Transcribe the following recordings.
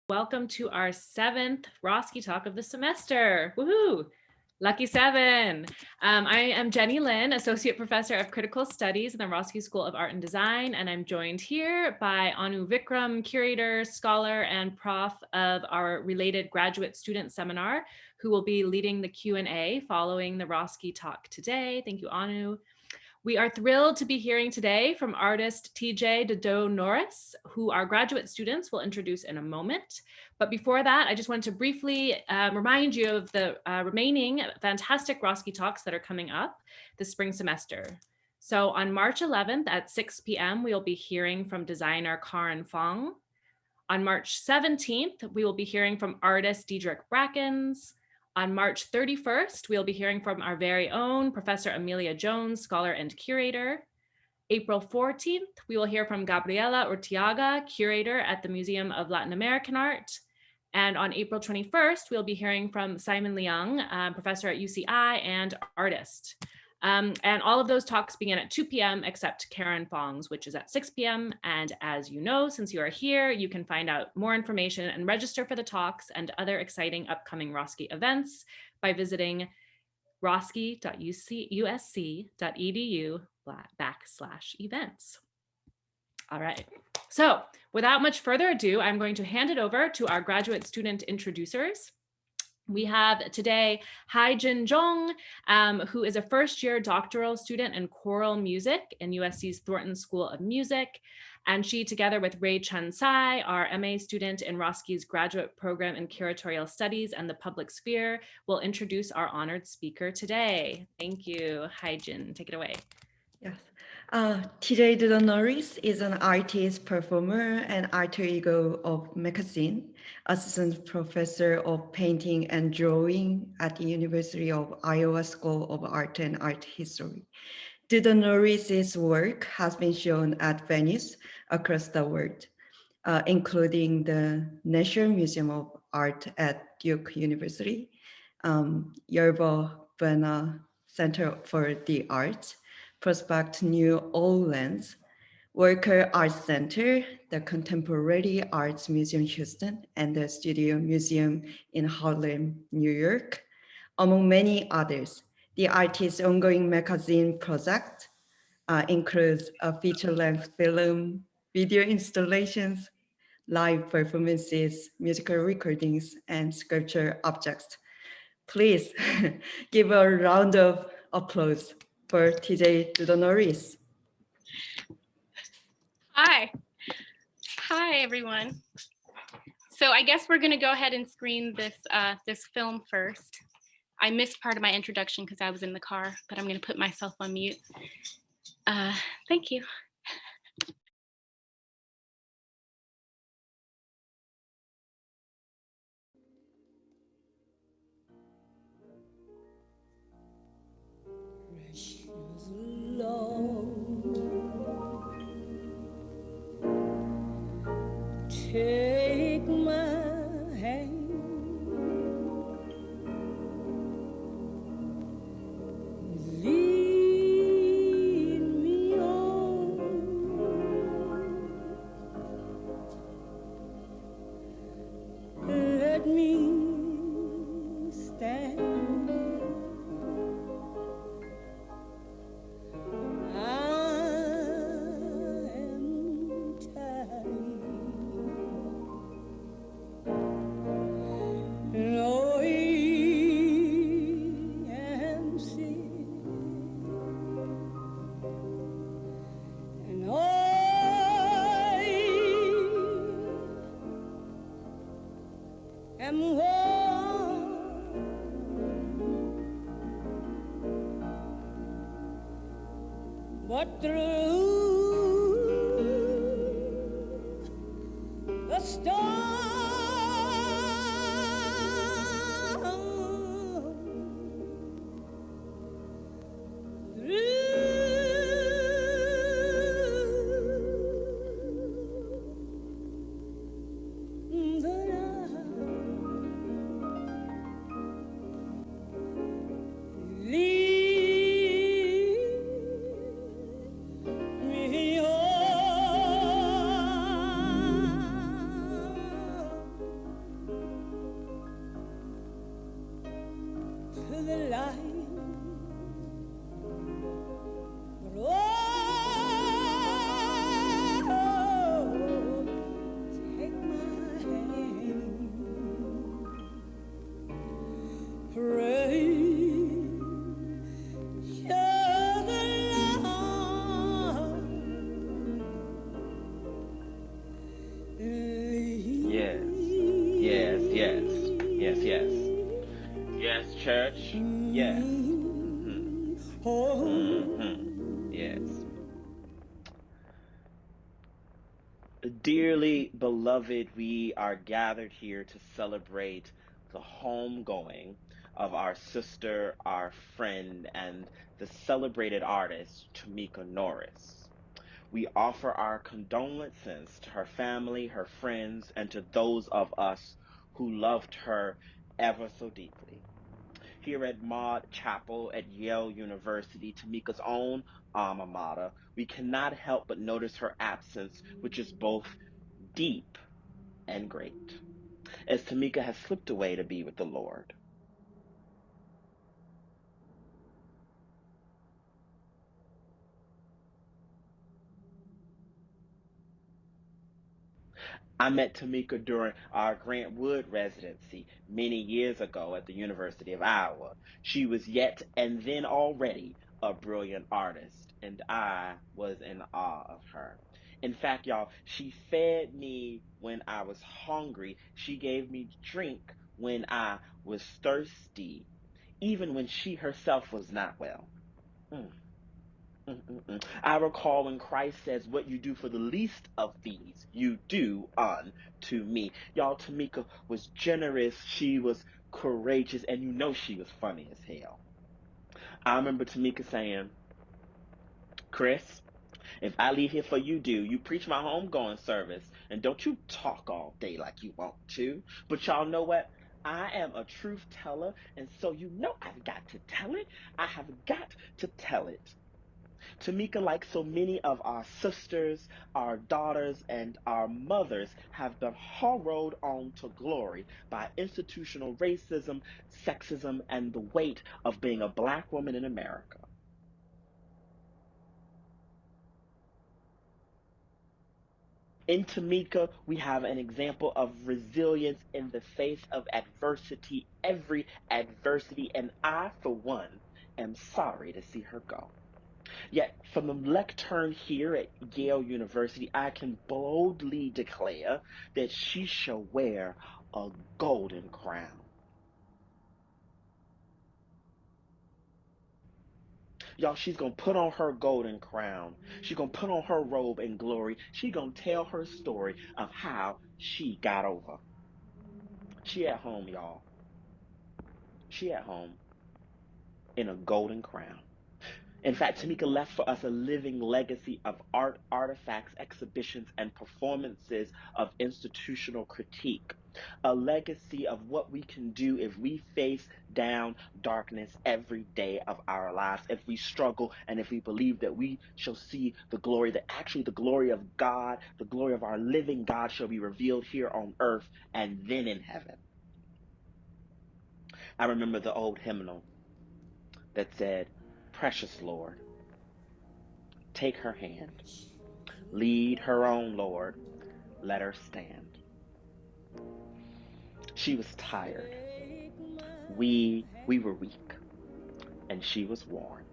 Welcome to our 7th Roski Talk of the semester. Woohoo! Lucky 7. I am Jenny Lin, Associate Professor of Critical Studies in the Roski School of Art and Design, and I'm joined here by Anu Vikram, curator, scholar, and prof of our related graduate student seminar, who will be leading the Q&A following the Roski Talk today. Thank you, Anu. We are thrilled to be hearing today from artist TJ Dedeaux-Norris, who our graduate students will introduce in a moment. But before that, I just wanted to briefly remind you of the remaining fantastic Roski Talks that are coming up this spring semester. So on March 11th at 6 p.m., we'll be hearing from designer Karen Fong. On March 17th, we will be hearing from artist Diedrich Brackens. On March 31st, we'll be hearing from our very own Professor Amelia Jones, scholar and curator. April 14th, we will hear from Gabriela Urtiaga, curator at the Museum of Latin American Art. And on April 21st, we'll be hearing from Simon Leung, professor at UCI and artist. And all of those talks begin at 2 p.m. except Karen Fong's, which is at 6 p.m. And as you know, since you are here, you can find out more information and register for the talks and other exciting upcoming Roski events by visiting roski.usc.edu/events. All right. So without much further ado, I'm going to hand it over to our graduate student introducers. We have today Hai-Jin Jung, who is a first-year doctoral student in choral music in USC's Thornton School of Music. And she, together with Ray Chun Sai, our MA student in Roski's graduate program in curatorial studies and the public sphere, will introduce our honored speaker today. Thank you. Hai-Jin, take it away. Yes. TJ Dedeaux-Norris is an artist, performer, and alter ego of magazine, assistant professor of painting and drawing at the University of Iowa School of Art and Art History. Dedeaux-Norris's work has been shown at venues across the world, including the National Museum of Art at Duke University, Yerba Buena Center for the Arts, Prospect New Orleans, Walker Arts Center, the Contemporary Arts Museum Houston, and the Studio Museum in Harlem, New York, among many others. The artist's ongoing magazine project includes a feature-length film, video installations, live performances, musical recordings, and sculpture objects. Please give a round of applause for TJ Dedeaux-Norris. Hi. Hi, everyone. So I guess we're going to go ahead and screen this film first. I missed part of my introduction because I was in the car, but I'm going to put myself on mute. Thank you. Precious Lord, take my hand, lead me on, let me stand. But through the storm, through the night, lead to the light. But oh, take my hand, pray, show the love. Yes, yes, yes, yes, yes. Yes, church. Yes. Yes. Dearly beloved, we are gathered here to celebrate the homegoing of our sister, our friend, and the celebrated artist, Dedeaux-Norris. We offer our condolences to her family, her friends, and to those of us who loved her ever so deeply. Here at Maud Chapel at Yale University, Tamika's own alma mater, we cannot help but notice her absence, which is both deep and great, as Tamika has slipped away to be with the Lord. I met Tamika during our Grant Wood residency many years ago at the University of Iowa. She was yet and then already a brilliant artist, and I was in awe of her. In fact, y'all, she fed me when I was hungry. She gave me drink when I was thirsty, even when she herself was not well. Mm. I recall when Christ says, "What you do for the least of these, you do unto me." Y'all, Tamika was generous, she was courageous, and you know she was funny as hell. I remember Tamika saying, "Chris, if I leave here for you do, you preach my homegoing service, and don't you talk all day like you want to. But y'all know what? I am a truth teller, and so you know I've got to tell it. I have got to tell it." Tamika, like so many of our sisters, our daughters, and our mothers, have been harrowed on to glory by institutional racism, sexism, and the weight of being a Black woman in America. In Tamika, we have an example of resilience in the face of adversity, every adversity, and I, for one, am sorry to see her go. Yet, from the lectern here at Yale University, I can boldly declare that she shall wear a golden crown. Y'all, she's going to put on her golden crown. She's going to put on her robe in glory. She's going to tell her story of how she got over. She at home, y'all. She at home in a golden crown. In fact, Tamika left for us a living legacy of art, artifacts, exhibitions, and performances of institutional critique. A legacy of what we can do if we face down darkness every day of our lives, if we struggle, and if we believe that we shall see the glory, that actually the glory of God, the glory of our living God shall be revealed here on earth and then in heaven. I remember the old hymnal that said, "Precious Lord, take her hand. Lead her on, Lord. Let her stand." She was tired. Take We were weak, and she was worn.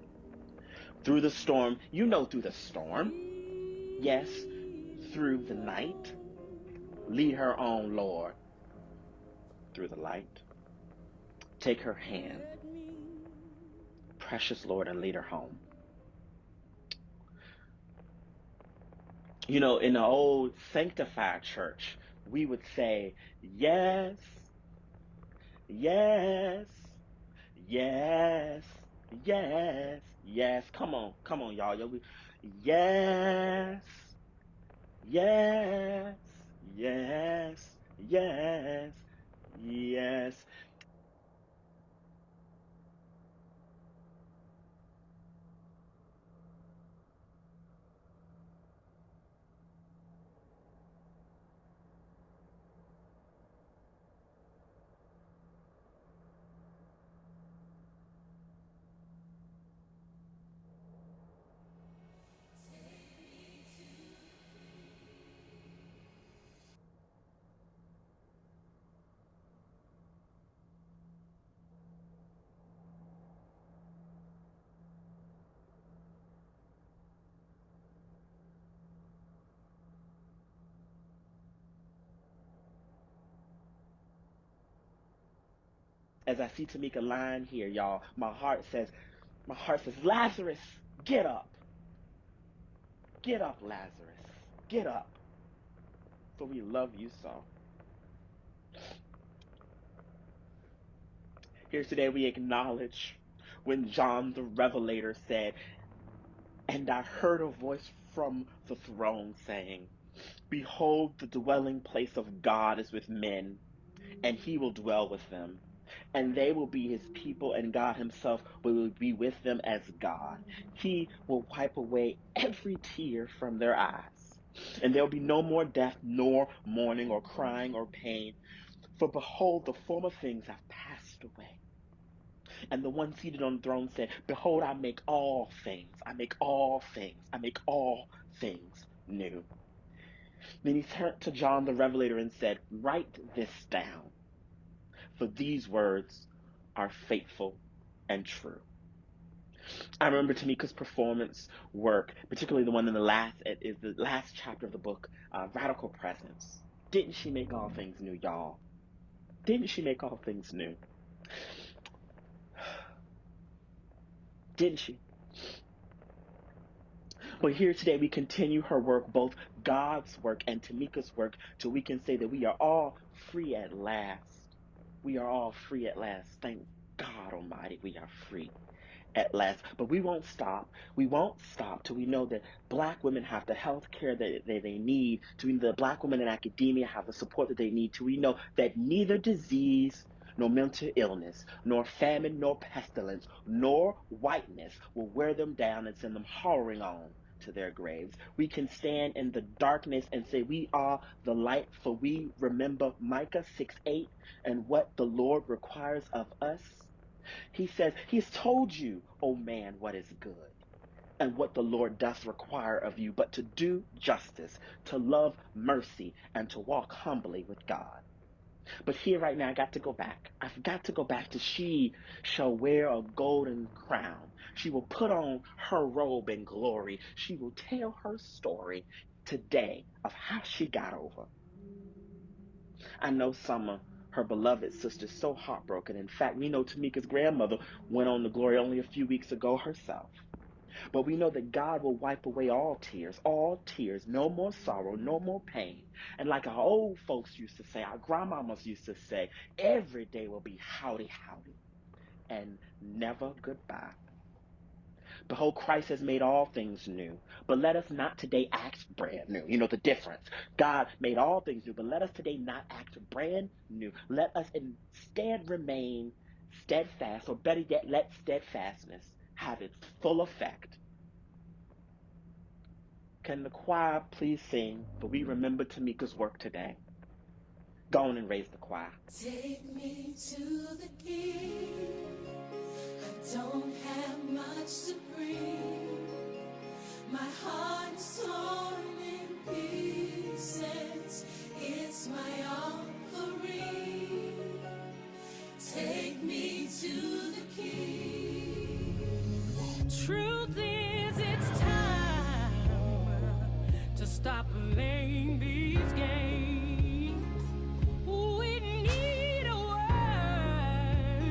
Through the storm, you know, through the storm. Yes, through the night. Lead her on, Lord, through the light. Take her hand, precious Lord, and lead her home. You know, in the old sanctified church, we would say, "Yes, yes, yes, yes, yes." Come on, y'all. Yes, yes, yes, yes, yes. As I see Tamika lying here, y'all, my heart says, Lazarus, get up. Get up, Lazarus. Get up. For we love you so. Here today we acknowledge when John the Revelator said, and I heard a voice from the throne saying, behold, the dwelling place of God is with men, and he will dwell with them. And they will be his people, and God himself will be with them as God. He will wipe away every tear from their eyes. And there will be no more death, nor mourning, or crying, or pain. For behold, the former things have passed away. And the one seated on the throne said, behold, I make all things, I make all things new. Then he turned to John the Revelator and said, write this down, for these words are faithful and true. I remember Tamika's performance work, particularly the one in the last chapter of the book, Radical Presence. Didn't she make all things new, y'all? Didn't she make all things new? Didn't she? But here today we continue her work, both God's work and Tamika's work, till we can say that we are all free at last. We are all free at last. Thank God Almighty, we are free at last. But we won't stop. We won't stop till we know that Black women have the health care that they need, till we know that Black women in academia have the support that they need, till we know that neither disease, nor mental illness, nor famine, nor pestilence, nor whiteness will wear them down and send them horroring on to their graves. We can stand in the darkness and say we are the light, for we remember Micah 6:8 and what the Lord requires of us. He says, he has told you, O man, what is good and what the Lord does require of you, but to do justice, to love mercy, and to walk humbly with God. But here right now, I got to go back. I've got to go back to she shall wear a golden crown. She will put on her robe in glory. She will tell her story today of how she got over. I know some of her beloved sisters so heartbroken. In fact, we know Tamika's grandmother went on to glory only a few weeks ago herself. But we know that God will wipe away all tears, no more sorrow, no more pain. And like our old folks used to say, our grandmamas used to say, every day will be howdy, howdy, and never goodbye. Behold, Christ has made all things new. But let us not today act brand new. You know the difference. God made all things new, but let us today not act brand new. Let us instead remain steadfast, or better yet, let steadfastness have its full effect. Can the choir please sing? For we remember Tamika's work today. Go on and raise the choir. Take me to the king. I don't have much to bring. My heart is torn in pieces. It's my offering. Take me to the king. Truth is, it's time to stop playing these games. We need a word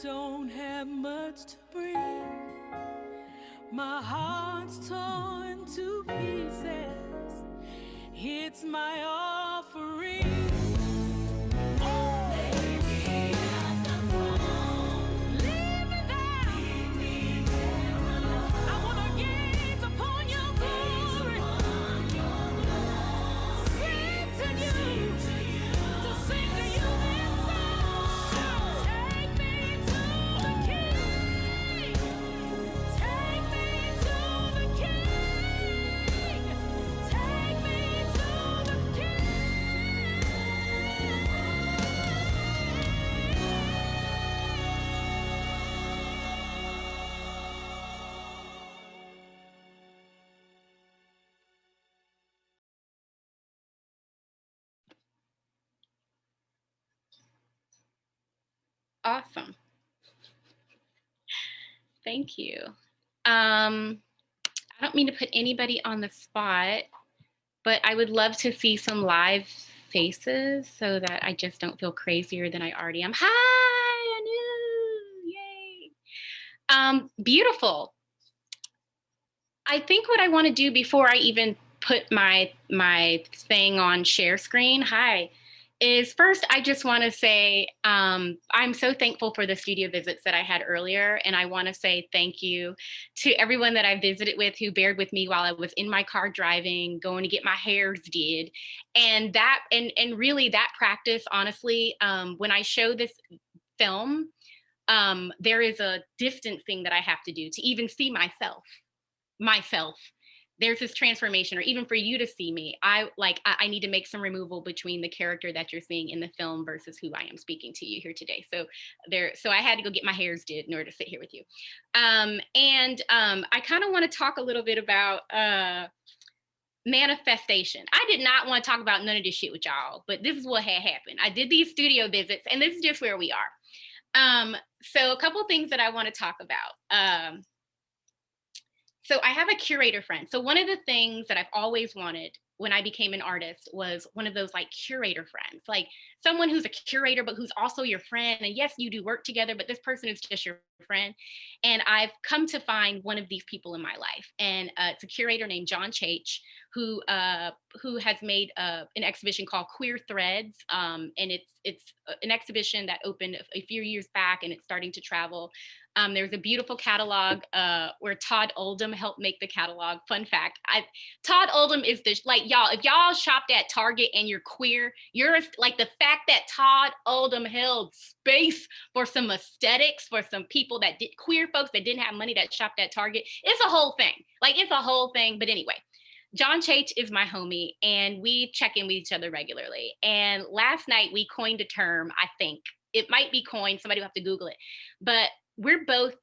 don't have much to bring. My heart's torn to pieces. It's my offering. Oh, baby, at the throne. Leave me there. Leave me there alone. I wanna gaze upon your glory. Sing to you. To sing to you this song. Take me to the King. Take me to the King. Take me to the King. Awesome. Thank you. I don't mean to put anybody on the spot, but I would love to see some live faces so that I just don't feel crazier than I already am. Hi, Anu, yay. Beautiful. I think what I want to do before I even put my thing on share screen, hi, is first I just want to say I'm so thankful for the studio visits that I had earlier, and I want to say thank you to everyone that I visited with who bared with me while I was in my car driving, going to get my hairs did, and that and really that practice, honestly, when I show this film, there is a distancing that I have to do to even see myself. There's this transformation, or even for you to see me, I need to make some removal between the character that you're seeing in the film versus who I am speaking to you here today. So I had to go get my hairs did in order to sit here with you. I kind of want to talk a little bit about manifestation. I did not want to talk about none of this shit with y'all, but this is what had happened. I did these studio visits, and this is just where we are. So a couple of things that I want to talk about. So I have a curator friend. So one of the things that I've always wanted when I became an artist was one of those like curator friends, like someone who's a curator, but who's also your friend. And yes, you do work together, but this person is just your friend. And I've come to find one of these people in my life. And it's a curator named John Chach, who has made an exhibition called Queer Threads. And it's an exhibition that opened a few years back, and it's starting to travel. There's a beautiful catalog where Todd Oldham helped make the catalog. Fun fact, Todd Oldham is y'all, if y'all shopped at Target and you're queer, you're like, the fact that Todd Oldham held space for some aesthetics, for some people that queer folks that didn't have money that shopped at Target, it's a whole thing. Like, it's a whole thing. But anyway, John Chach is my homie, and we check in with each other regularly. And last night we coined a term, I think. It might be coined, somebody will have to Google it. But we're both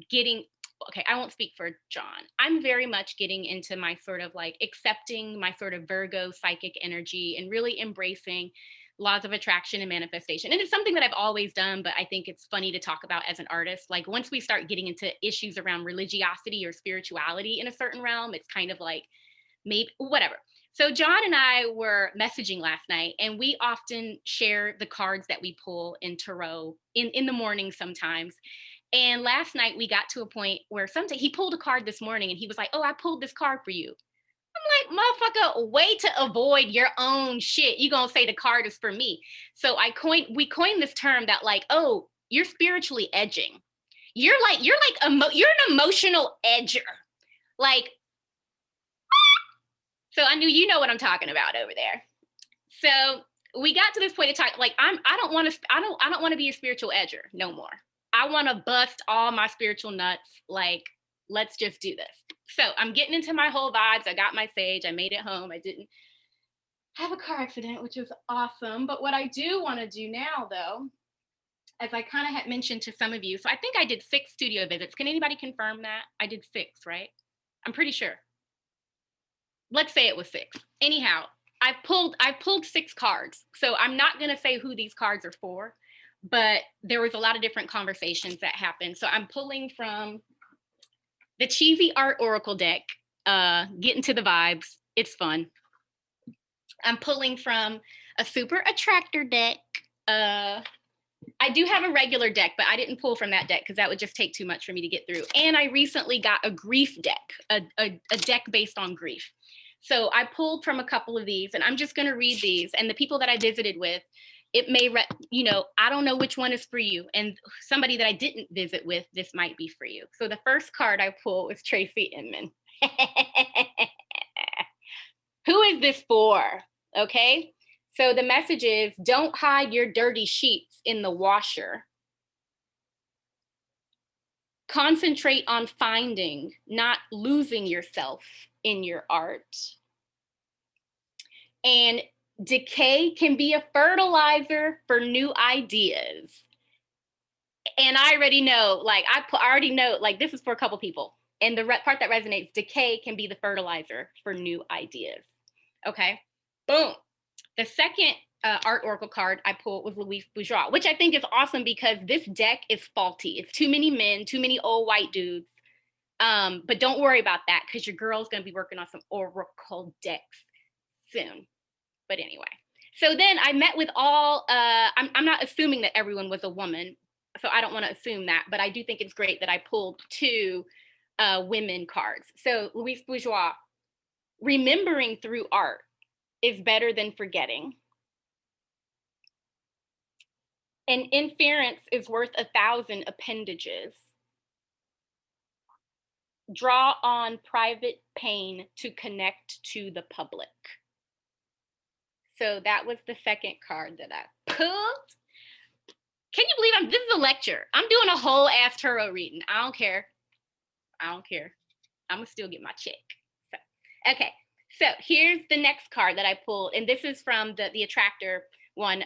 getting, okay, I won't speak for John. I'm very much getting into my sort of like accepting my sort of Virgo psychic energy and really embracing laws of attraction and manifestation. And it's something that I've always done, but I think it's funny to talk about as an artist. Like, once we start getting into issues around religiosity or spirituality in a certain realm, it's kind of like, maybe, whatever. So John and I were messaging last night, and we often share the cards that we pull in tarot in the morning sometimes. And last night we got to a point where sometimes he pulled a card this morning, and he was like, "Oh, I pulled this card for you." I'm like, "Motherfucker, way to avoid your own shit. You gonna say the card is for me?" So we coined this term that, like, oh, you're spiritually edging. You're an emotional edger. Like, so I knew you know what I'm talking about over there. So we got to this point of time, like, I don't want to be a spiritual edger no more. I want to bust all my spiritual nuts. Like, let's just do this. So I'm getting into my whole vibes. I got my sage. I made it home. I didn't have a car accident, which was awesome. But what I do want to do now, though, as I kind of had mentioned to some of you, so I think I did 6 studio visits. Can anybody confirm that? I did 6, right? I'm pretty sure. Let's say it was 6. Anyhow, I pulled 6 cards. So I'm not going to say who these cards are for, but there was a lot of different conversations that happened. So I'm pulling from the Cheesy Art Oracle deck, getting to the vibes. It's fun. I'm pulling from a Super Attractor deck, I do have a regular deck, but I didn't pull from that deck because that would just take too much for me to get through. And I recently got a grief deck, a deck based on grief. So I pulled from a couple of these, and I'm just going to read these. And the people that I visited with, it may, you know, I don't know which one is for you. And somebody that I didn't visit with, this might be for you. So the first card I pulled was Tracy Inman. Who is this for? Okay. So the message is, don't hide your dirty sheets in the washer. Concentrate on finding, not losing yourself in your art. And decay can be a fertilizer for new ideas. And I already know, like, I already know, like, this is for a couple people. And the part that resonates, decay can be the fertilizer for new ideas. Okay, boom. The second art oracle card I pulled was Louis Bourgeois, which I think is awesome because this deck is faulty. It's too many men, too many old white dudes. But don't worry about that because your girl's going to be working on some oracle decks soon. But anyway, so then I met with all, I'm not assuming that everyone was a woman, so I don't want to assume that, but I do think it's great that I pulled 2 women cards. So Louis Bourgeois, remembering through art is better than forgetting. An inference is worth 1,000 appendages. Draw on private pain to connect to the public. So that was the second card that I pulled. Can you believe this is a lecture? I'm doing a whole ass tarot reading. I don't care. I don't care. I'm gonna still get my check. So, okay. So here's the next card that I pulled, and this is from the attractor one.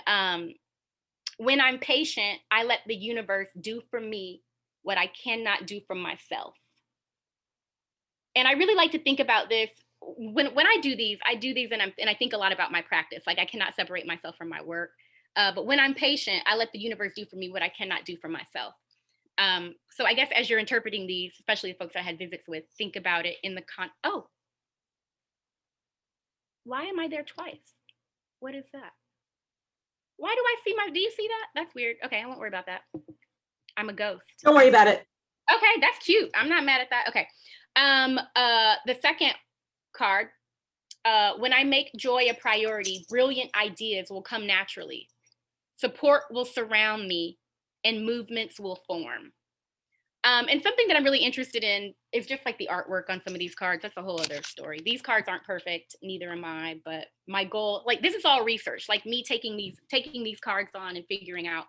When I'm patient, I let the universe do for me what I cannot do for myself. And I really like to think about this when I do these, and I think a lot about my practice. Like, I cannot separate myself from my work. But when I'm patient, I let the universe do for me what I cannot do for myself. So I guess as you're interpreting these, especially the folks I had visits with, think about it in the oh, why am I there twice? What is that? Why do I see do you see that? That's weird. Okay, I won't worry about that. I'm a ghost. Don't worry about it. Okay, that's cute. I'm not mad at that. Okay. The second card, when I make joy a priority, brilliant ideas will come naturally. Support will surround me and movements will form. And something that I'm really interested in is just like the artwork on some of these cards. That's a whole other story. These cards aren't perfect, neither am I, but my goal, like, this is all research, like me taking these cards on and figuring out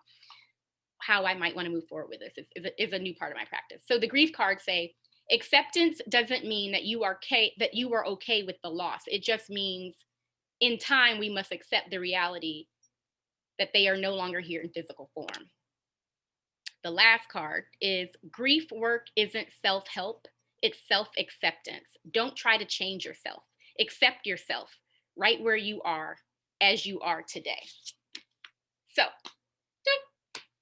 how I might want to move forward with this is a new part of my practice. So the grief cards say, acceptance doesn't mean that you are okay with the loss. It just means in time, we must accept the reality that they are no longer here in physical form. The last card is grief work isn't self-help, it's self-acceptance. Don't try to change yourself. Accept yourself right where you are as you are today. So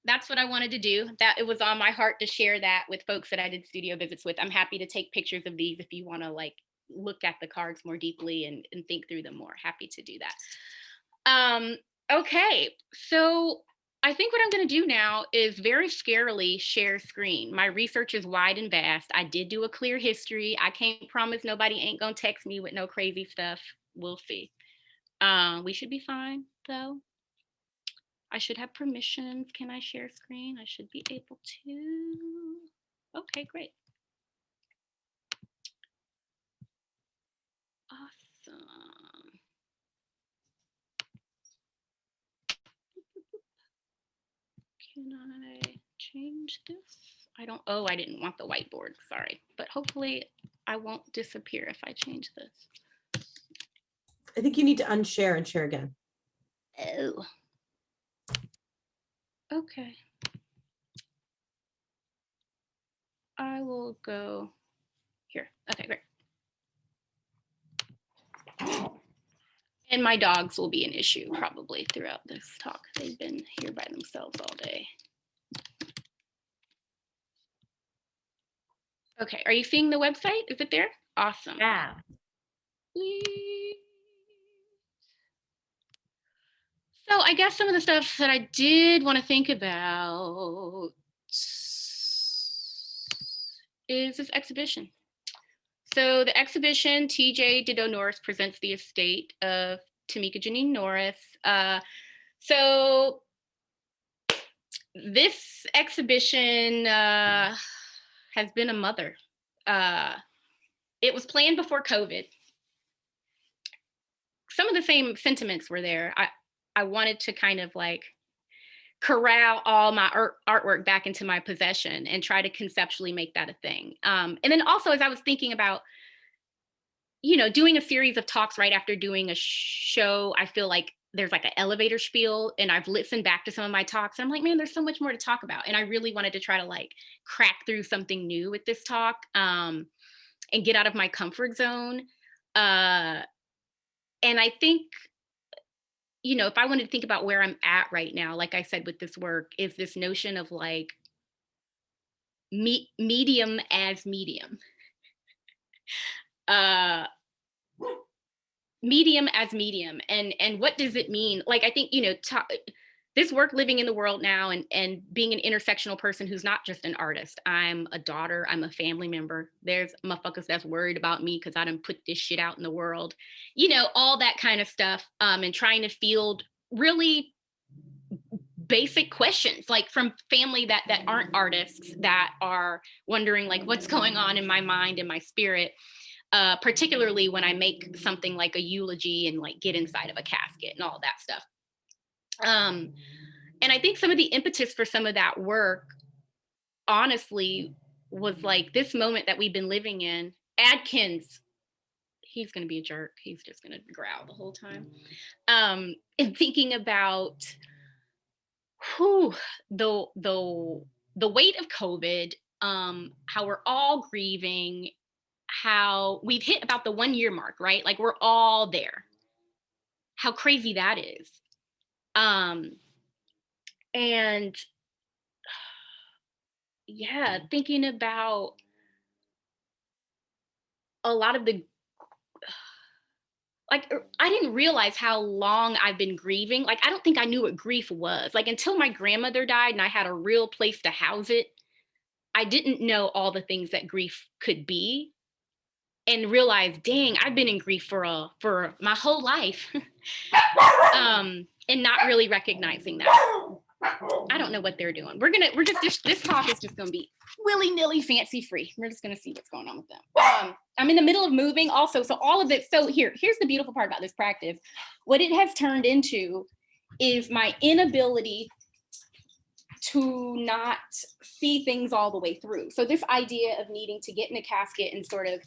that's what I wanted to do. That it was on my heart to share that with folks that I did studio visits with. I'm happy to take pictures of these if you want to like look at the cards more deeply and think through them more. Happy to do that. Okay, so I think what I'm going to do now is very scarily share screen. My research is wide and vast. I did do a clear history. I can't promise nobody ain't going to text me with no crazy stuff. We'll see. We should be fine, though. I should have permissions. Can I share screen? I should be able to. Okay, great. Awesome. Can I change this? I didn't want the whiteboard, sorry. But hopefully I won't disappear if I change this. I think you need to unshare and share again. Oh. Okay. I will go here. Okay, great. And my dogs will be an issue probably throughout this talk. They've been here by themselves all day. Okay, are you seeing the website? Is it there? Awesome. Yeah. So I guess some of the stuff that I did want to think about is this exhibition. So the exhibition, TJ Dedeaux-Norris Presents the Estate of Tamika Janine Norris. So this exhibition has been a mother. It was planned before COVID. Some of the same sentiments were there. I wanted to kind of like corral all my artwork back into my possession and try to conceptually make that a thing. And then also, as I was thinking about, you know, doing a series of talks right after doing a show, I feel like there's like an elevator spiel, and I've listened back to some of my talks and I'm like, man, there's so much more to talk about. And I really wanted to try to like crack through something new with this talk, and get out of my comfort zone. And I think, you know, if I wanted to think about where I'm at right now, like I said, with this work, is this notion of like medium as medium. Medium as medium. And what does it mean? Like, I think, you know, this work living in the world now and being an intersectional person who's not just an artist. I'm a daughter, I'm a family member. There's motherfuckers that's worried about me because I done put this shit out in the world. You know, all that kind of stuff, and trying to field really basic questions, like from family that aren't artists, that are wondering like, what's going on in my mind and my spirit, particularly when I make something like a eulogy and like get inside of a casket and all that stuff. And I think some of the impetus for some of that work, honestly, was like this moment that we've been living in. Adkins, he's going to be a jerk. He's just going to growl the whole time. And thinking about the weight of COVID, how we're all grieving, how we've hit about the 1 year mark, right? Like we're all there. How crazy that is. And yeah, thinking about a lot of the, like, I didn't realize how long I've been grieving. Like, I don't think I knew what grief was. Like, until my grandmother died and I had a real place to house it, I didn't know all the things that grief could be, and realized, dang, I've been in grief for my whole life. And not really recognizing that. I don't know what they're doing. This talk is just gonna be willy-nilly fancy free. We're just gonna see what's going on with them. I'm in the middle of moving also, so all of it. So here's the beautiful part about this practice. What it has turned into is my inability to not see things all the way through. So this idea of needing to get in a casket and sort of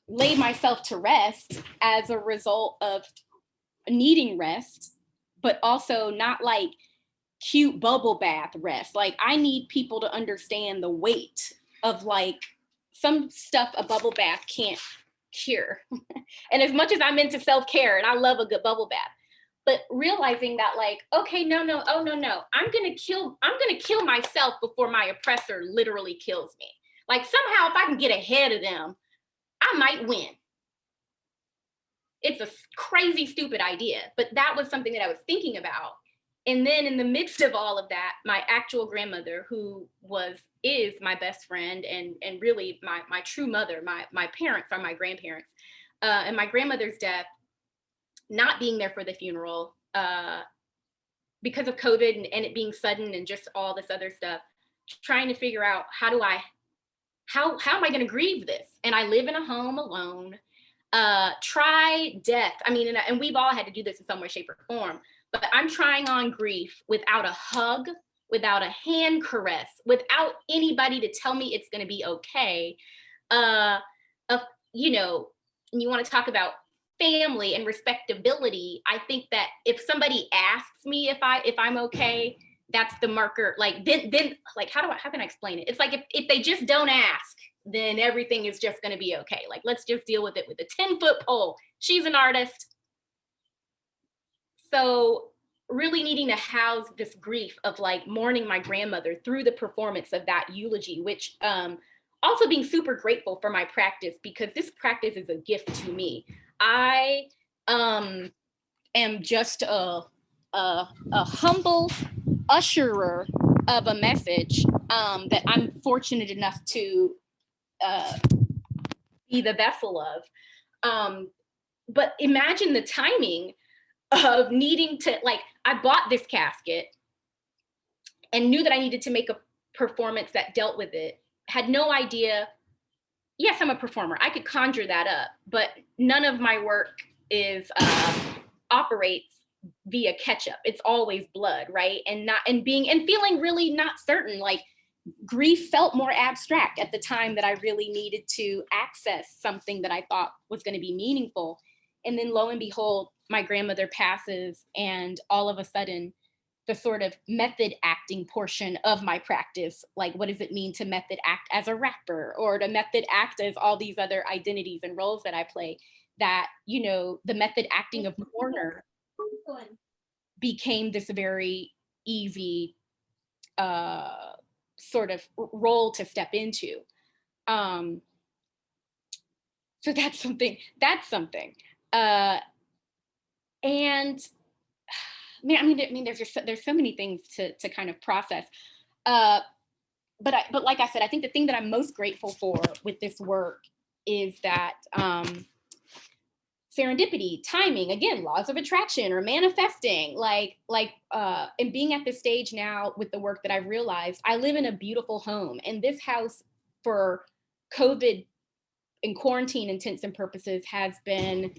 lay myself to rest as a result of needing rest, but also not like cute bubble bath rest. Like, I need people to understand the weight of like some stuff a bubble bath can't cure. And as much as I'm into self-care and I love a good bubble bath, but realizing that like, okay, no, I'm gonna kill myself before my oppressor literally kills me. Like, somehow if I can get ahead of them, I might win. It's a crazy, stupid idea, but that was something that I was thinking about. And then in the midst of all of that, my actual grandmother, who is my best friend and really my true mother, my parents are my grandparents, and my grandmother's death, not being there for the funeral because of COVID and it being sudden and just all this other stuff, trying to figure out how am I going to grieve this? And I live in a home alone. Try death. I mean, and we've all had to do this in some way, shape, or form, but I'm trying on grief without a hug, without a hand caress, without anybody to tell me it's going to be okay. You know, and you want to talk about family and respectability. I think that if somebody asks me if I'm okay, that's the marker. Like then like how can I explain it? It's like if they just don't ask, then everything is just going to be okay. Like, let's just deal with it with a 10-foot pole. She's an artist. So really needing to house this grief of like mourning my grandmother through the performance of that eulogy, which also being super grateful for my practice, because this practice is a gift to me. I am just a humble usherer of a message that I'm fortunate enough to be the vessel of. But imagine the timing of needing to, like, I bought this casket and knew that I needed to make a performance that dealt with it. Had no idea. Yes, I'm a performer. I could conjure that up, but none of my work is operates via ketchup. It's always blood, right? And feeling really not certain. Like, grief felt more abstract at the time that I really needed to access something that I thought was going to be meaningful. And then lo and behold, my grandmother passes, and all of a sudden, the sort of method acting portion of my practice, like what does it mean to method act as a rapper, or to method act as all these other identities and roles that I play, that, you know, the method acting of mourner became this very easy sort of role to step into. So that's something. And I mean, there's so many things to kind of process. But like I said, I think the thing that I'm most grateful for with this work is that serendipity, timing, again, laws of attraction or manifesting, and being at this stage now with the work that I've realized, I live in a beautiful home, and this house, for COVID and quarantine intents and purposes, has been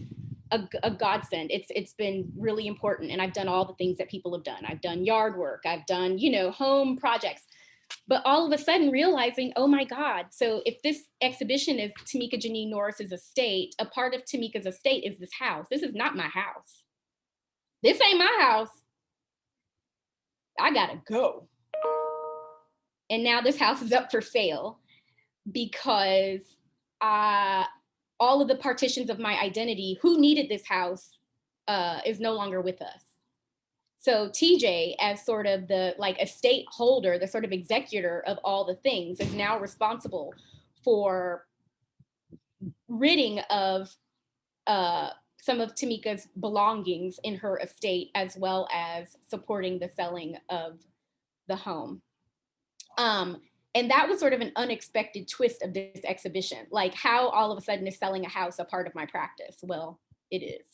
a godsend. It's been really important, and I've done all the things that people have done. I've done yard work, I've done, home projects, but all of a sudden realizing, oh my God, so if this exhibition is Tamika Janine Norris's estate, a part of Tamika's estate is this house. This is not my house. This ain't my house. I gotta go. And now this house is up for sale because all of the partitions of my identity, who needed this house, is no longer with us. So TJ, as sort of the estate holder, the sort of executor of all the things, is now responsible for ridding of some of Tamika's belongings in her estate, as well as supporting the selling of the home. And that was sort of an unexpected twist of this exhibition. Like, how all of a sudden is selling a house a part of my practice? Well, it is.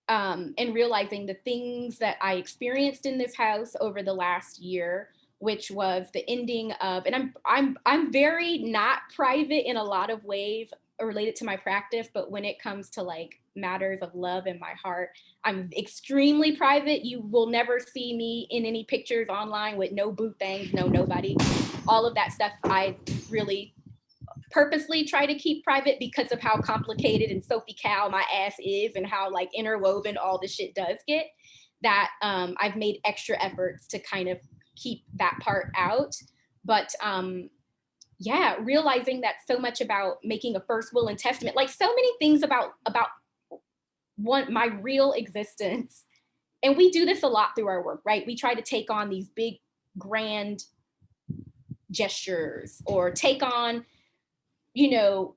And realizing the things that I experienced in this house over the last year, which was the ending of, and I'm very not private in a lot of ways related to my practice, but when it comes to matters of love in my heart, I'm extremely private. You will never see me in any pictures online with no boo things, no nobody. All of that stuff I really purposely try to keep private because of how complicated and Sophie Cal my ass is, and how interwoven all this shit does get, that I've made extra efforts to kind of keep that part out. But yeah, realizing that so much about making a first will and testament, so many things about my real existence. And we do this a lot through our work, right? We try to take on these big, grand gestures, or take on, come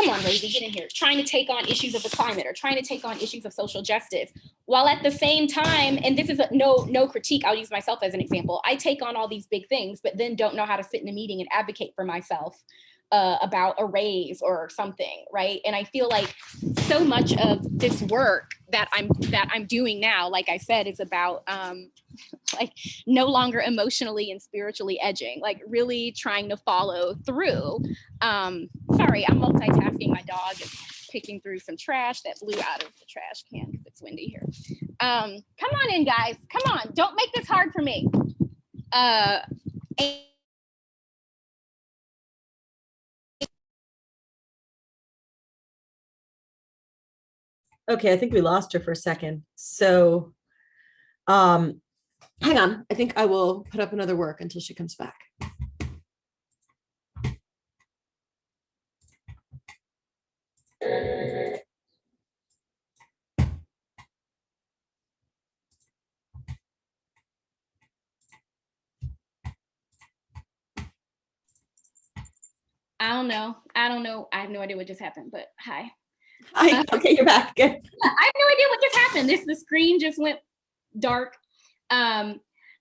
on, lady, get in here, trying to take on issues of the climate, or trying to take on issues of social justice, while at the same time, and this is no critique, I'll use myself as an example, I take on all these big things, but then don't know how to sit in a meeting and advocate for myself about a raise or something, right? And I feel like so much of this work that I'm doing now, like I said, is about no longer emotionally and spiritually edging, really trying to follow through. Sorry, I'm multitasking. My dog is picking through some trash that blew out of the trash can because it's windy here. Come on in, guys. Come on. Don't make this hard for me. Okay, I think we lost her for a second. So hang on. I think I will put up another work until she comes back. I don't know. I have no idea what just happened, but hi. Okay, you're back. Good. I have no idea what just happened. The screen just went dark.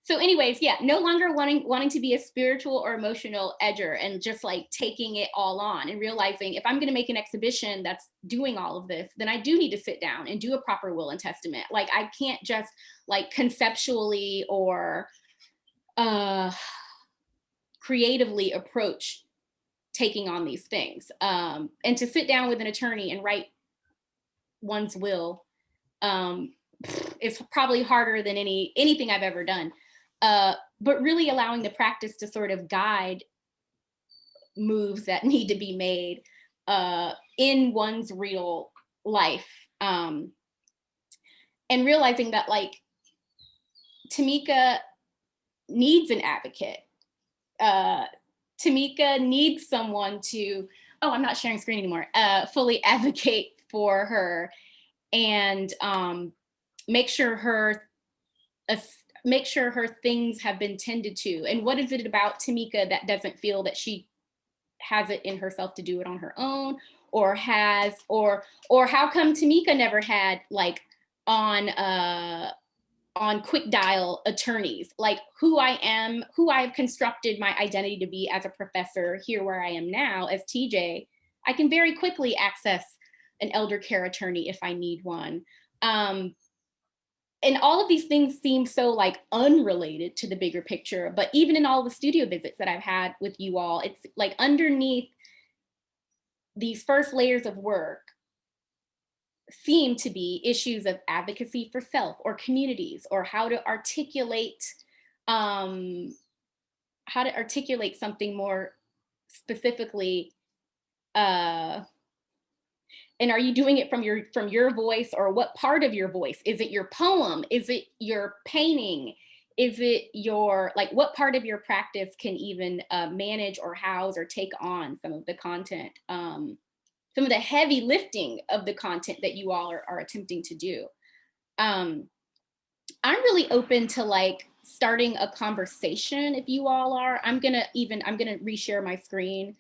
So anyways, yeah, no longer wanting to be a spiritual or emotional edger and just like taking it all on and realizing if I'm going to make an exhibition that's doing all of this, then I do need to sit down and do a proper will and testament. Like I can't just like conceptually or creatively approach taking on these things. And to sit down with an attorney and write one's will is probably harder than anything I've ever done. But really allowing the practice to sort of guide moves that need to be made in one's real life. And realizing that like Tamika needs an advocate. Tamika needs someone to, oh, I'm not sharing screen anymore, fully advocate for her and make sure her things have been tended to. And what is it about Tamika that doesn't feel that she has it in herself to do it on her own, or how come Tamika never had like on quick dial attorneys, like who I am, who I've constructed my identity to be as a professor here where I am now as TJ, I can very quickly access an elder care attorney if I need one. And all of these things seem so like unrelated to the bigger picture, but even in all the studio visits that I've had with you all, it's like underneath these first layers of work seem to be issues of advocacy for self or communities, or how to articulate something more specifically. And are you doing it from your voice, or what part of your voice? Is it your poem? Is it your painting? Is it your, like, what part of your practice can even manage or house or take on some of the content, some of the heavy lifting of the content that you all are attempting to do? I'm really open to like starting a conversation if you all are. I'm gonna reshare my screen.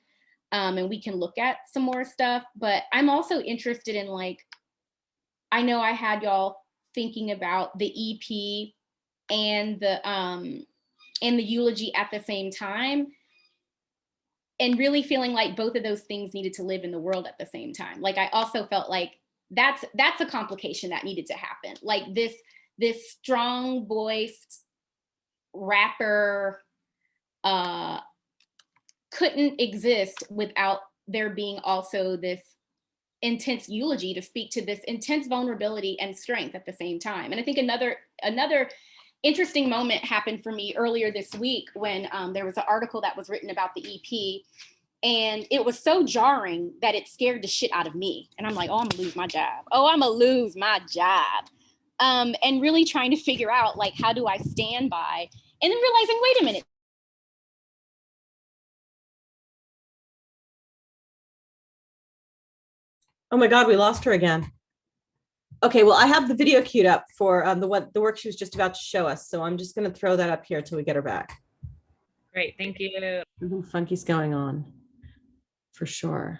And we can look at some more stuff, but I'm also interested in like, I know I had y'all thinking about the EP and the eulogy at the same time, and really feeling like both of those things needed to live in the world at the same time. Like I also felt like that's a complication that needed to happen. Like this strong voiced rapper couldn't exist without there being also this intense eulogy to speak to this intense vulnerability and strength at the same time. And I think another interesting moment happened for me earlier this week when there was an article that was written about the EP, and it was so jarring that it scared the shit out of me. And I'm like, oh, I'm gonna lose my job. And really trying to figure out like, how do I stand by? And then realizing, wait a minute, Oh my God, we lost her again. Okay, well, I have the video queued up for the work she was just about to show us. So I'm just gonna throw that up here until we get her back. Great, thank you. Something funky's going on, for sure.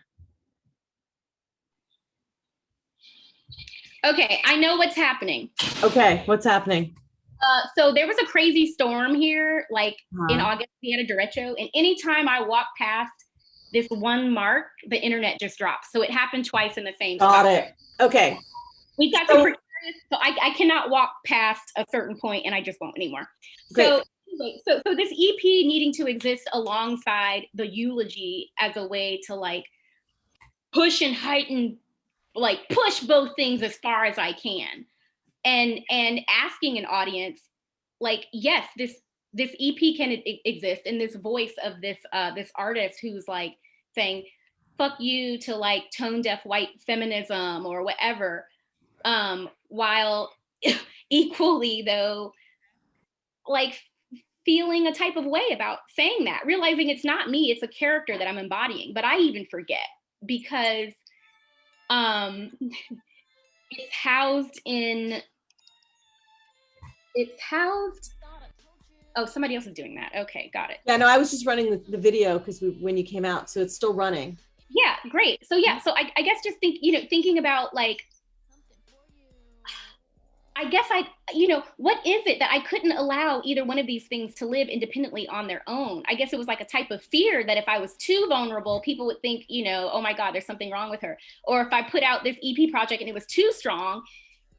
okay, I know what's happening. Okay, what's happening? So there was a crazy storm here, like in August, we had a derecho, and anytime I walk past this one mark, the internet just drops. So it happened twice in the same spot. Got it. Okay. We've got some precarious, so I cannot walk past a certain point, and I just won't anymore. So anyway, so this EP needing to exist alongside the eulogy as a way to like push and heighten, like push both things as far as I can, and asking an audience, like, yes, this EP can exist, and this voice of this artist who's like saying fuck you to like tone deaf white feminism or whatever, while equally though like feeling a type of way about saying that, realizing it's not me, it's a character that I'm embodying. But I even forget because it's housed. Oh, somebody else is doing that. Okay, got it. Yeah, no, I was just running the video because when you came out, so it's still running. Yeah, great. So yeah, so I guess just thinking about like, I guess what is it that I couldn't allow either one of these things to live independently on their own? I guess it was like a type of fear that if I was too vulnerable, people would think, oh my God, there's something wrong with her. Or if I put out this EP project and it was too strong,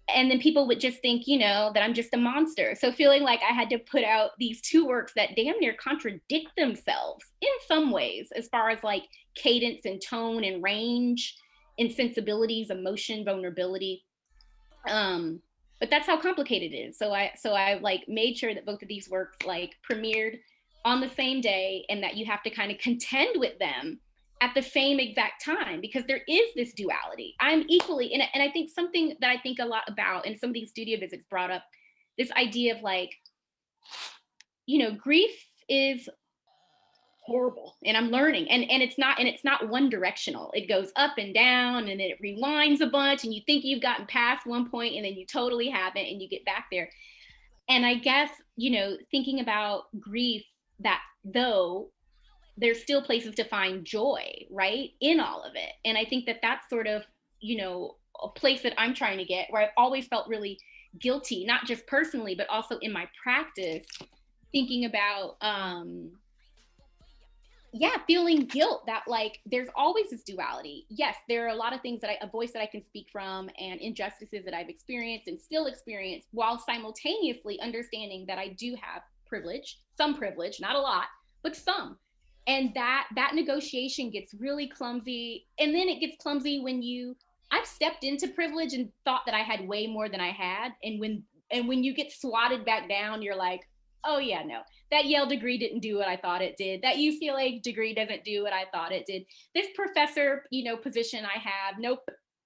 and then people would just think, that I'm just a monster. So feeling like I had to put out these two works that damn near contradict themselves in some ways, as far as like cadence and tone and range and sensibilities, emotion, vulnerability. But that's how complicated it is. So I like made sure that both of these works like premiered on the same day, and that you have to kind of contend with them at the same exact time, because there is this duality. I'm equally, and I think something that I think a lot about, and some of these studio visits brought up this idea of like, grief is horrible, and I'm learning, and it's not one directional. It goes up and down, and then it rewinds a bunch, and you think you've gotten past one point, and then you totally haven't, and you get back there. And I guess, thinking about grief, that though there's still places to find joy, right, in all of it. And I think that that's sort of, a place that I'm trying to get, where I've always felt really guilty, not just personally, but also in my practice, thinking about, feeling guilt that like there's always this duality. Yes, there are a lot of things that a voice that I can speak from, and injustices that I've experienced and still experience, while simultaneously understanding that I do have privilege, some privilege, not a lot, but some. And that negotiation gets really clumsy. And then it gets clumsy when I've stepped into privilege and thought that I had way more than I had. And when you get swatted back down, you're like, oh yeah, no, that Yale degree didn't do what I thought it did. That UCLA degree doesn't do what I thought it did. This professor, position I have, nope.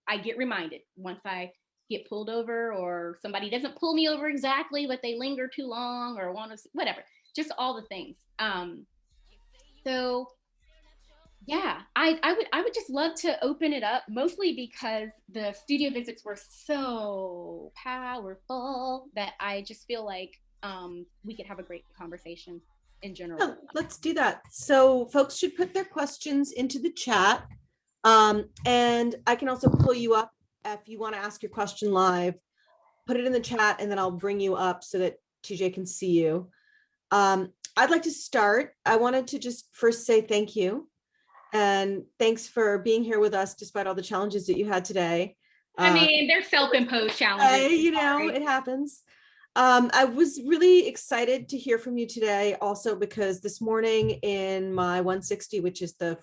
I get reminded once I get pulled over, or somebody doesn't pull me over exactly, but they linger too long, or want to, whatever, just all the things. So yeah, I would just love to open it up, mostly because the studio visits were so powerful that I just feel like we could have a great conversation in general. Oh, let's do that. So folks should put their questions into the chat. And I can also pull you up if you want to ask your question live. Put it in the chat, and then I'll bring you up so that TJ can see you. I'd like to start. I wanted to just first say thank you. And thanks for being here with us despite all the challenges that you had today. I mean, they're self-imposed challenges. It happens. I was really excited to hear from you today also, because this morning in my 160, which is the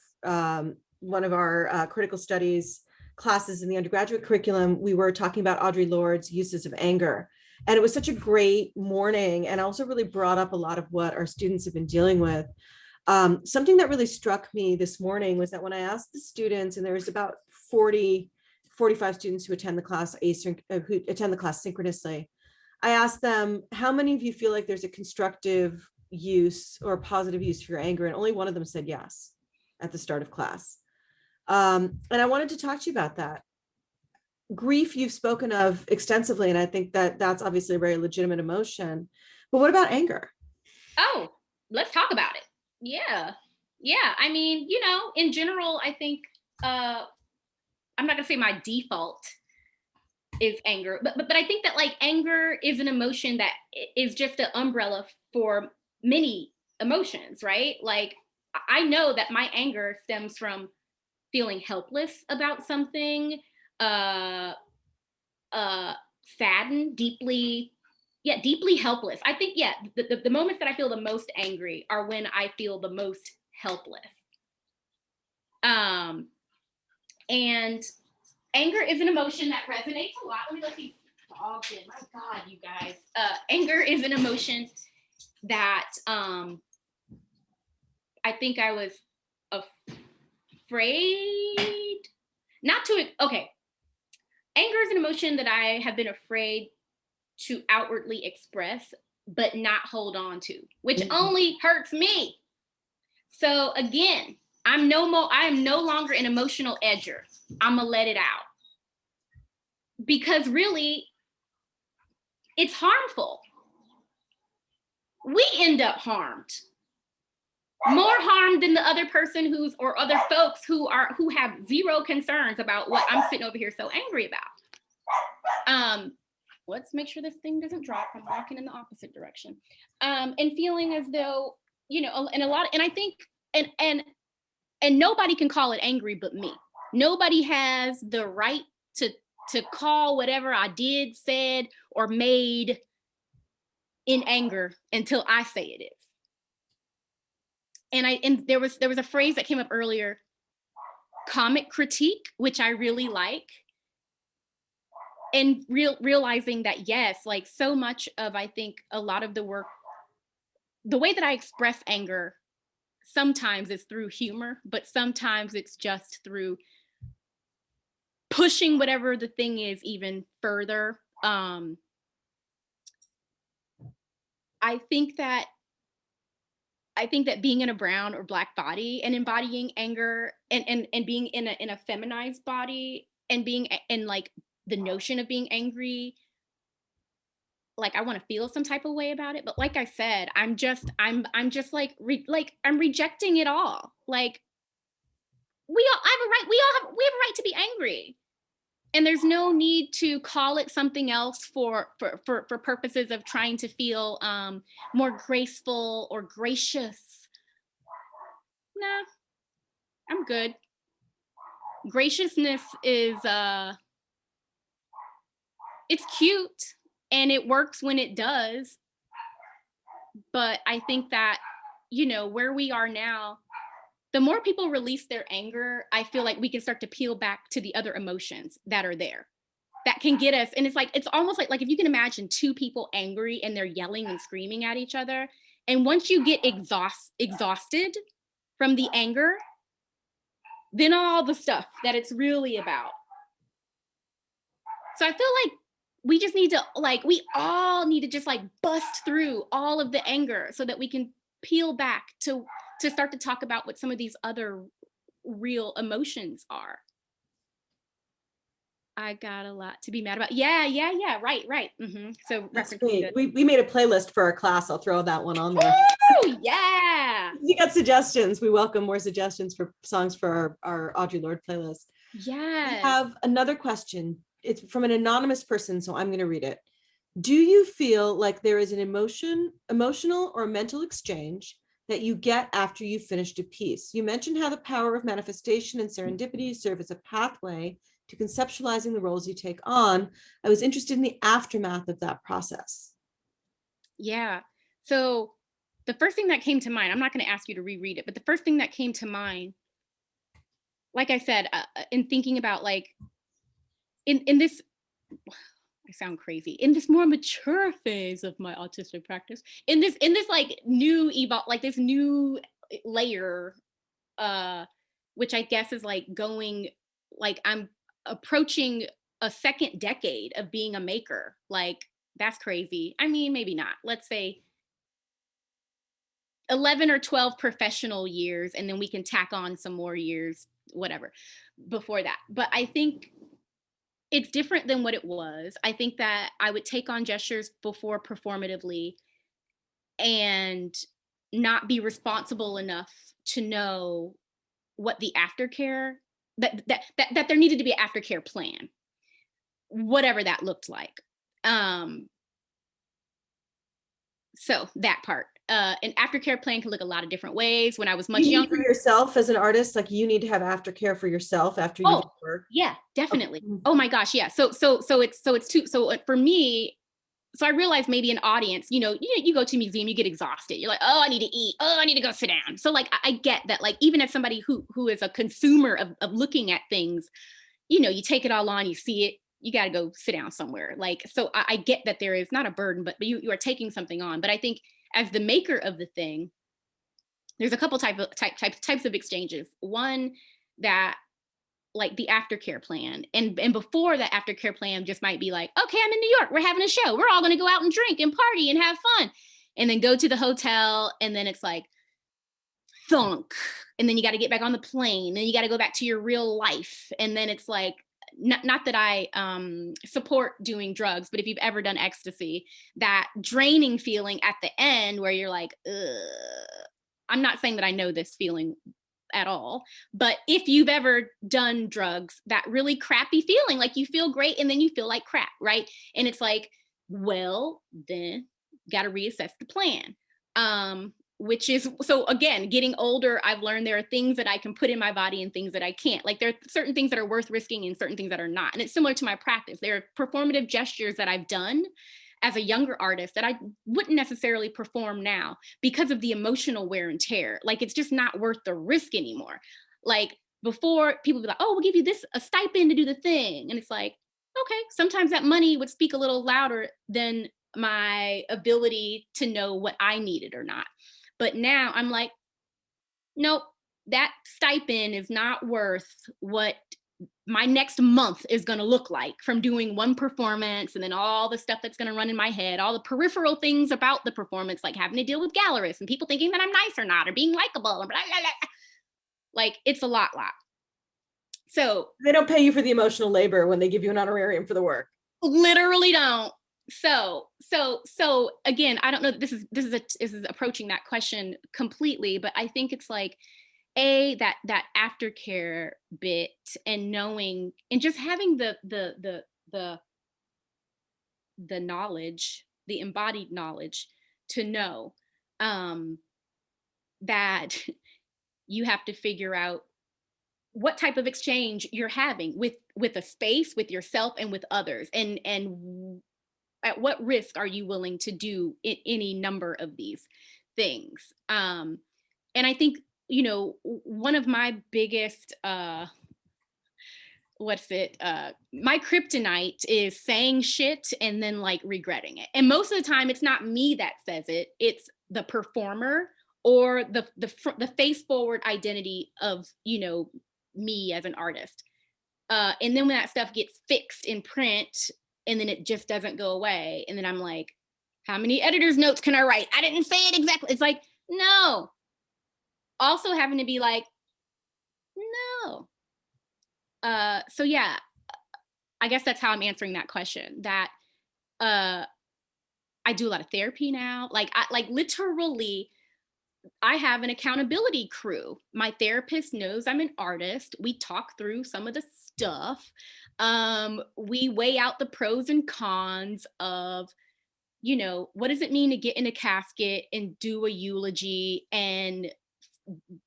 one of our critical studies classes in the undergraduate curriculum, we were talking about Audre Lorde's uses of anger. And it was such a great morning, and also really brought up a lot of what our students have been dealing with. Something that really struck me this morning was that when I asked the students, and there was about 45 students who attend the class synchronously, I asked them, how many of you feel like there's a constructive use or positive use for your anger? And only one of them said yes at the start of class. And I wanted to talk to you about that. Grief you've spoken of extensively, and I think that that's obviously a very legitimate emotion. But what about anger? Oh, let's talk about it. Yeah. I mean, in general, I think I'm not gonna say my default is anger, but I think that like anger is an emotion that is just an umbrella for many emotions, right? Like I know that my anger stems from feeling helpless about something, saddened, deeply helpless. I think, the moments that I feel the most angry are when I feel the most helpless. And anger is an emotion that resonates a lot. Let me let these dogs in. My God, you guys. Anger is an emotion that I think I was afraid not to, okay. Anger is an emotion that I have been afraid to outwardly express, but not hold on to, which only hurts me. So again, I am no longer an emotional edger. I'm gonna let it out. Because really, it's harmful. We end up harmed. more harm than the other person or other folks who have zero concerns about what I'm sitting over here so angry about. Let's make sure this thing doesn't drop. I'm walking in the opposite direction. And feeling as though, and I think, and nobody can call it angry but me. Nobody has the right to call whatever I did, said, or made in anger until I say it is. And there was a phrase that came up earlier, comic critique, which I really like. And realizing that, yes, like so much of, I think, a lot of the work, the way that I express anger, sometimes it's through humor, but sometimes it's just through pushing whatever the thing is even further. I think that being in a brown or Black body and embodying anger and being in a feminized body and being in like the notion of being angry, like I want to feel some type of way about it, but like I said, I'm just like I'm rejecting it all. Like we have a right to be angry, and there's no need to call it something else for purposes of trying to feel more graceful or gracious. Nah, I'm good. Graciousness is it's cute and it works when it does. But I think that, where we are now, the more people release their anger, I feel like we can start to peel back to the other emotions that are there that can get us. And it's almost like if you can imagine two people angry and they're yelling and screaming at each other. And once you get exhausted from the anger, then all the stuff that it's really about. So I feel like we just need to, we all need to just bust through all of the anger so that we can peel back to start to talk about what some of these other real emotions are. I got a lot to be mad about. Yeah, right. So That's referencing great. We made a playlist for our class. I'll throw that one on there. Oh yeah. You got suggestions. We welcome more suggestions for songs for our Audre Lorde playlist. Yeah. I have another question. It's from an anonymous person, so I'm going to read it. Do you feel like there is an emotional or mental exchange that you get after you finished a piece? You mentioned how the power of manifestation and serendipity serve as a pathway to conceptualizing the roles you take on. I was interested in the aftermath of that process. Yeah. So the first thing that came to mind, I'm not going to ask you to reread it, but the first thing that came to mind, like I said, in thinking about in this, I sound crazy, in this more mature phase of my autistic practice, in this new this new layer, which I guess is going, I'm approaching a second decade of being a maker. That's crazy. I mean, maybe not. Let's say 11 or 12 professional years, and then we can tack on some more years, whatever, before that. But I think it's different than what it was. I think that I would take on gestures before performatively and not be responsible enough to know what the aftercare, that there needed to be an aftercare plan, whatever that looked like. So that part. An aftercare plan can look a lot of different ways. When I was much younger, for yourself as an artist, you need to have aftercare for yourself after you do work. Yeah, definitely. Okay. Oh my gosh, yeah. So it's two. So for me, so I realized maybe an audience, you go to a museum, you get exhausted. You're like, oh, I need to eat. Oh, I need to go sit down. So I get that. Even as somebody who is a consumer of looking at things, you take it all on, you see it, you got to go sit down somewhere. So I get that there is not a burden, but you are taking something on. But I think as the maker of the thing, there's a couple types of exchanges. One that the aftercare plan, and before that aftercare plan just might be okay, I'm in New York, we're having a show, we're all going to go out and drink and party and have fun, and then go to the hotel, and then it's thunk, and then you got to get back on the plane, then you got to go back to your real life, and then it's not that I support doing drugs, but if you've ever done ecstasy, that draining feeling at the end where you're ugh, I'm not saying that I know this feeling at all, but if you've ever done drugs, that really crappy feeling, like you feel great and then you feel like crap, right? And it's like, well, then got to reassess the plan. Which is, so again, getting older, I've learned there are things that I can put in my body and things that I can't. Like there are certain things that are worth risking and certain things that are not. And it's similar to my practice. There are performative gestures that I've done as a younger artist that I wouldn't necessarily perform now because of the emotional wear and tear. Like it's just not worth the risk anymore. Like before, people would be like, oh, we'll give you a stipend to do the thing. And it's like, okay, sometimes that money would speak a little louder than my ability to know what I needed or not. But now I'm like, nope, that stipend is not worth what my next month is going to look like from doing one performance, and then all the stuff that's going to run in my head, all the peripheral things about the performance, like having to deal with gallerists and people thinking that I'm nice or not, or being likable, or blah, blah, blah. Like it's a lot. So They don't pay you for the emotional labor when they give you an honorarium for the work. literally don't. So again, I don't know. This is approaching that question completely, but I think it's like that aftercare bit, and knowing and just having the knowledge, the embodied knowledge to know that you have to figure out what type of exchange you're having with a space, with yourself, and with others, and at what risk are you willing to do any number of these things. And I think, you know, one of my biggest my kryptonite is saying shit and then like regretting it. And most of the time it's not me that says it, it's the performer or the face forward identity of, you know, me as an artist. And then when that stuff gets fixed in print and then it just doesn't go away, and then I'm like, how many editor's notes can I write? I didn't say it exactly. It's like, no. Also having to be like, no. So yeah, I guess that's how I'm answering that question. That I do a lot of therapy now. Like literally, I have an accountability crew. My therapist knows I'm an artist. We talk through some of the stuff. We weigh out the pros and cons of, you know, what does it mean to get in a casket and do a eulogy and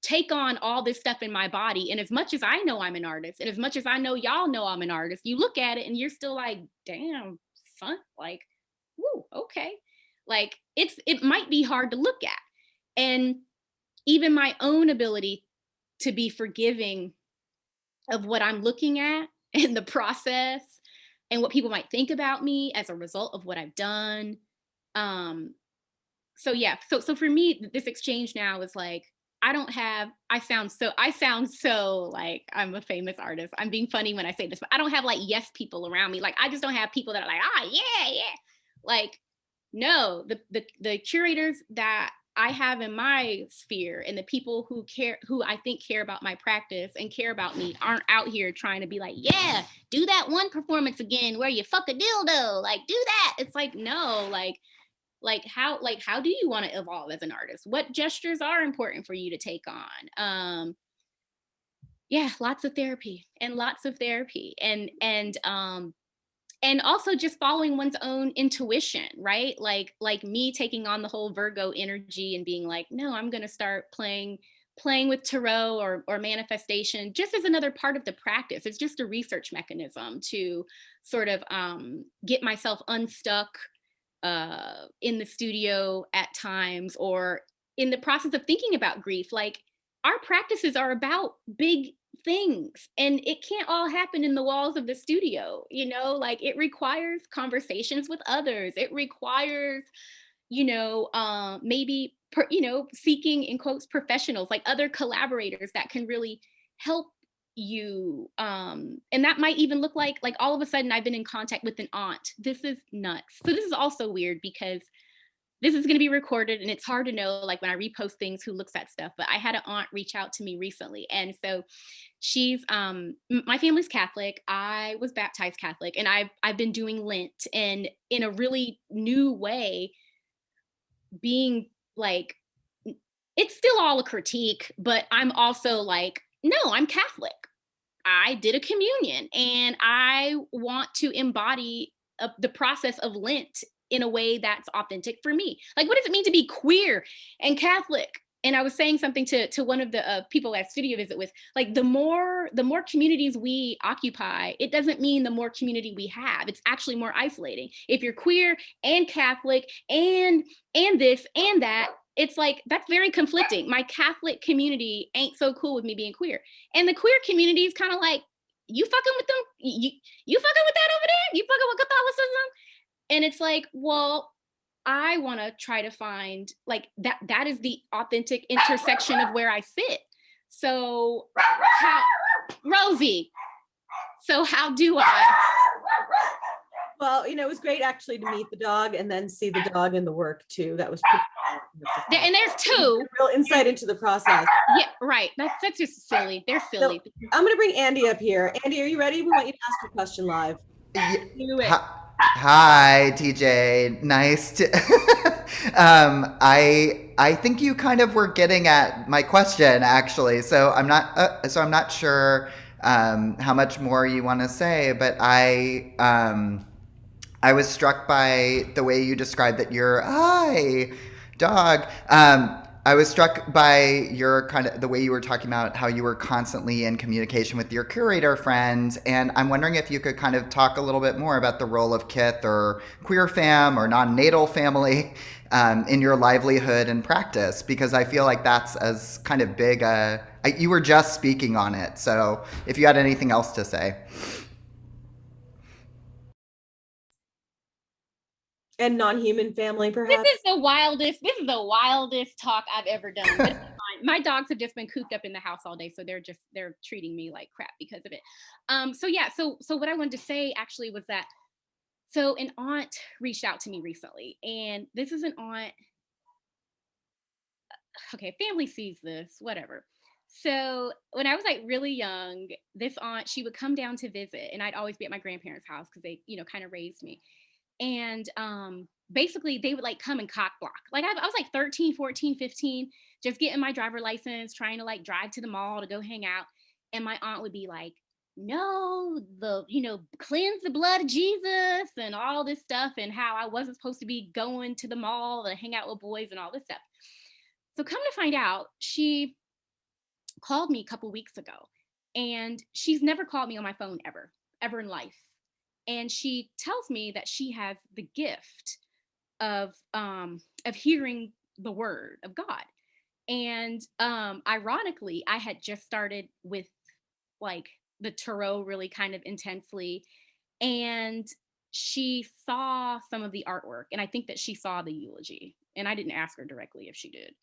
take on all this stuff in my body. And as much as I know I'm an artist, and as much as I know y'all know I'm an artist, you look at it and you're still like, damn, son, like, woo, okay. Like it might be hard to look at. And even my own ability to be forgiving of what I'm looking at and the process and what people might think about me as a result of what I've done. So yeah, so for me, this exchange now is like, I sound so like I'm a famous artist. I'm being funny when I say this, but I don't have like yes people around me. Like I just don't have people that are like, yeah. Like, no, the curators that I have in my sphere and the people who I think care about my practice and care about me aren't out here trying to be like, yeah, do that one performance again where you fuck a dildo, like do that. It's like, no, how do you want to evolve as an artist? What gestures are important for you to take on? Yeah, lots of therapy and and also just following one's own intuition, right? Like me taking on the whole Virgo energy and being like, no, I'm going to start playing with tarot or manifestation just as another part of the practice. It's just a research mechanism to sort of get myself unstuck in the studio at times, or in the process of thinking about grief. Like our practices are about big things, and it can't all happen in the walls of the studio, you know, like it requires conversations with others. It requires, you know, maybe, seeking in quotes professionals, like other collaborators that can really help you. And that might even look like all of a sudden I've been in contact with an aunt. This is nuts. So this is also weird because this is going to be recorded and it's hard to know, like when I repost things, who looks at stuff. But I had an aunt reach out to me recently, and so she's my family's Catholic. I was baptized Catholic, and I've been doing Lent, and in a really new way, being like it's still all a critique, but I'm also like, no, I'm Catholic. I did a communion and I want to embody the process of Lent in a way that's authentic for me. Like, what does it mean to be queer and Catholic? And I was saying something to one of the people at studio visit with, like, the more communities we occupy, it doesn't mean the more community we have. It's actually more isolating. If you're queer and Catholic and this and that, it's like, that's very conflicting. My Catholic community ain't so cool with me being queer. And the queer community is kind of like, you fucking with them? You fucking with that over there? You fucking with Catholicism? And it's like, well, I want to try to find like that is the authentic intersection of where I sit. So how, Rosie, so how do I? Well, you know, it was great actually to meet the dog and then see the dog in the work too. That was pretty And there's two. real insight into the process. Yeah, right. That's just silly. They're silly. I'm going to bring Andy up here. Andy, are you ready? We want you to ask your question live. Do it. Hi, TJ. Nice to. I think you kind of were getting at my question, actually. So I'm not sure how much more you want to say, but I was struck by the way you described that you're, hi, dog. I was struck by your kind of the way you were talking about how you were constantly in communication with your curator friends. And I'm wondering if you could kind of talk a little bit more about the role of kith or queer fam or non-natal family in your livelihood and practice, because I feel like that's as kind of big you were just speaking on it. So if you had anything else to say. And non-human family, perhaps. This is the wildest talk I've ever done. But it's fine. My dogs have just been cooped up in the house all day, so they're treating me like crap because of it. So what I wanted to say actually was that, so an aunt reached out to me recently, and this is an aunt. Okay, family sees this, whatever. So when I was like really young, this aunt, she would come down to visit, and I'd always be at my grandparents' house because they, kind of raised me. And basically they would like come and cock block. Like I was like 13, 14, 15, just getting my driver license, trying to like drive to the mall to go hang out. And my aunt would be like, no, cleanse the blood of Jesus and all this stuff, and how I wasn't supposed to be going to the mall to hang out with boys and all this stuff. So come to find out, she called me a couple weeks ago, and she's never called me on my phone ever in life. And she tells me that she has the gift of hearing the word of God. And ironically, I had just started with like the tarot really kind of intensely, and she saw some of the artwork, and I think that she saw the eulogy, and I didn't ask her directly if she did,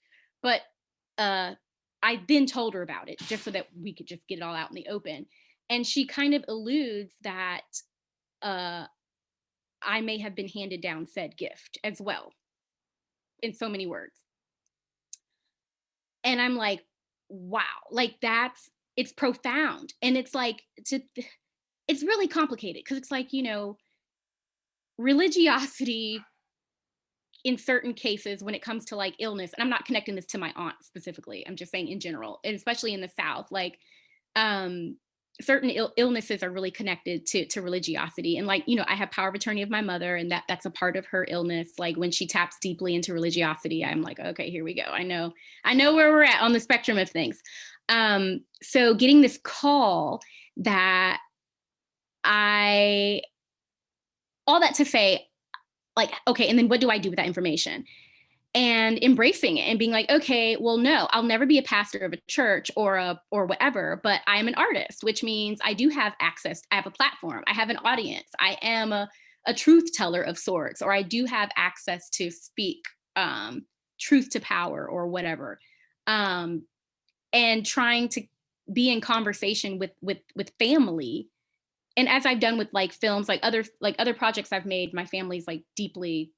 but I then told her about it just so that we could just get it all out in the open. And she kind of alludes that I may have been handed down said gift as well, in so many words. And I'm like, wow, like it's profound. And it's like, it's really complicated because it's like, religiosity in certain cases when it comes to like illness, and I'm not connecting this to my aunt specifically, I'm just saying in general, and especially in the South, like certain illnesses are really connected to religiosity. And like, I have power of attorney of my mother, and that's a part of her illness. Like when she taps deeply into religiosity, I'm like, okay, here we go. I know where we're at on the spectrum of things. So getting this call that all that to say, like, okay, and then what do I do with that information? And embracing it and being like, okay, well, no, I'll never be a pastor of a church or whatever, but I am an artist, which means I do have access. I have a platform. I have an audience. I am a truth teller of sorts, or I do have access to speak truth to power or whatever. And trying to be in conversation with family. And as I've done with like films, like other projects I've made, my family's like deeply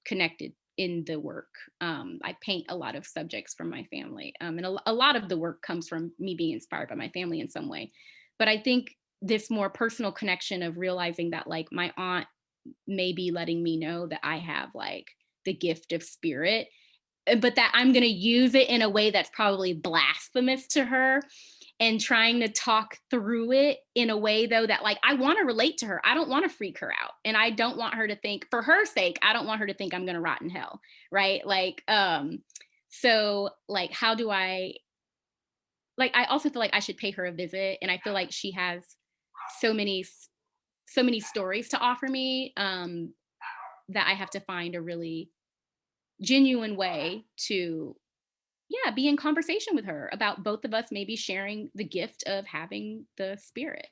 connected in the work. I paint a lot of subjects from my family. And a lot of the work comes from me being inspired by my family in some way. But I think this more personal connection of realizing that like my aunt may be letting me know that I have like the gift of spirit but that I'm going to use it in a way that's probably blasphemous to her, and trying to talk through it in a way though that like I want to relate to her. I don't want to freak her out, and I don't want her to think, for her sake, I don't want her to think I'm going to rot in hell, right? Like so like how do I also feel like I should pay her a visit, and I feel like she has so many stories to offer me that I have to find a really genuine way to be in conversation with her about both of us maybe sharing the gift of having the spirit.